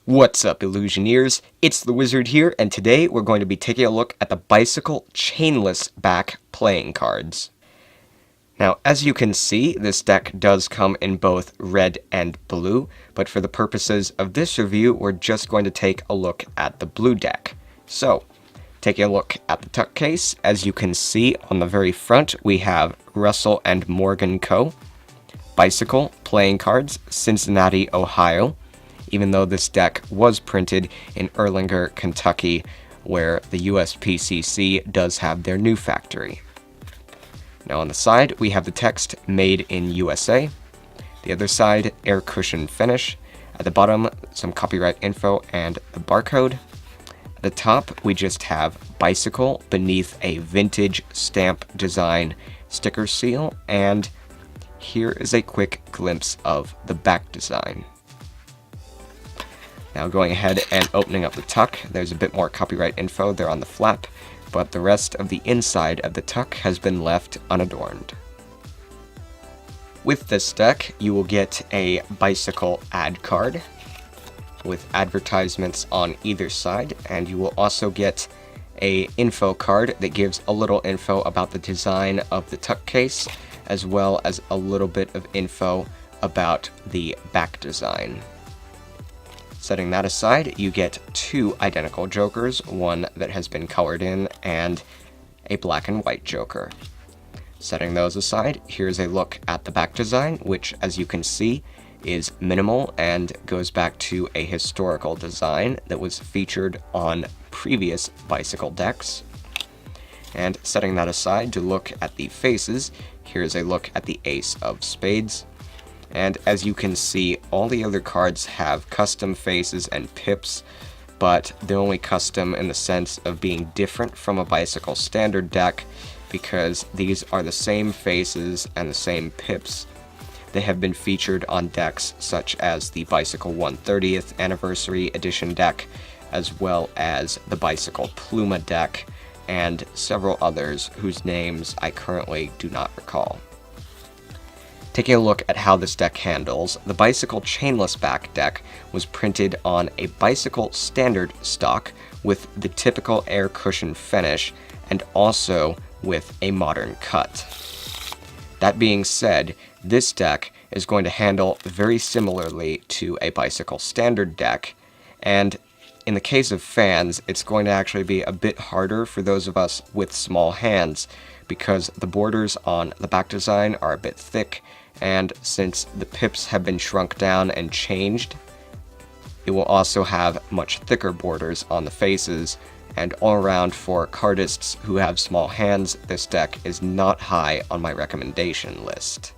What's up, Illusioneers? It's the Wizard here, and today we're going to be taking a look at the Bicycle Chainless Back playing cards. Now, as you can see, this deck does come in both red and blue, but for the purposes of this review, we're just going to take a look at the blue deck. So, taking a look at the tuck case, as you can see on the very front, we have Russell and Morgan Co., Bicycle playing cards, Cincinnati, Ohio. Even though this deck was printed in Erlanger, Kentucky, where the USPCC does have their new factory. Now on the side, we have the text, Made in USA. The other side, air cushion finish. At the bottom, some copyright info and the barcode. At the top, we just have Bicycle beneath a vintage stamp design sticker seal, and here is a quick glimpse of the back design. Now going ahead and opening up the tuck, there's a bit more copyright info there on the flap, but the rest of the inside of the tuck has been left unadorned. With this deck, you will get a bicycle ad card with advertisements on either side, and you will also get a info card that gives a little info about the design of the tuck case, as well as a little bit of info about the back design. Setting that aside, you get two identical jokers, one that has been colored in, and a black and white joker. Setting those aside, here's a look at the back design, which, as you can see, is minimal and goes back to a historical design that was featured on previous bicycle decks. And setting that aside to look at the faces, here's a look at the Ace of Spades. And as you can see, all the other cards have custom faces and pips, but they're only custom in the sense of being different from a Bicycle Standard deck, because these are the same faces and the same pips that have been featured on decks such as the Bicycle 130th Anniversary Edition deck, as well as the Bicycle Pluma deck, and several others whose names I currently do not recall. Taking a look at how this deck handles, the Bicycle Chainless Back deck was printed on a Bicycle Standard stock with the typical air cushion finish, and also with a modern cut. That being said, this deck is going to handle very similarly to a Bicycle Standard deck, and in the case of fans, it's going to actually be a bit harder for those of us with small hands, because the borders on the back design are a bit thick, and since the pips have been shrunk down and changed, it will also have much thicker borders on the faces, and all around for cardists who have small hands, this deck is not high on my recommendation list.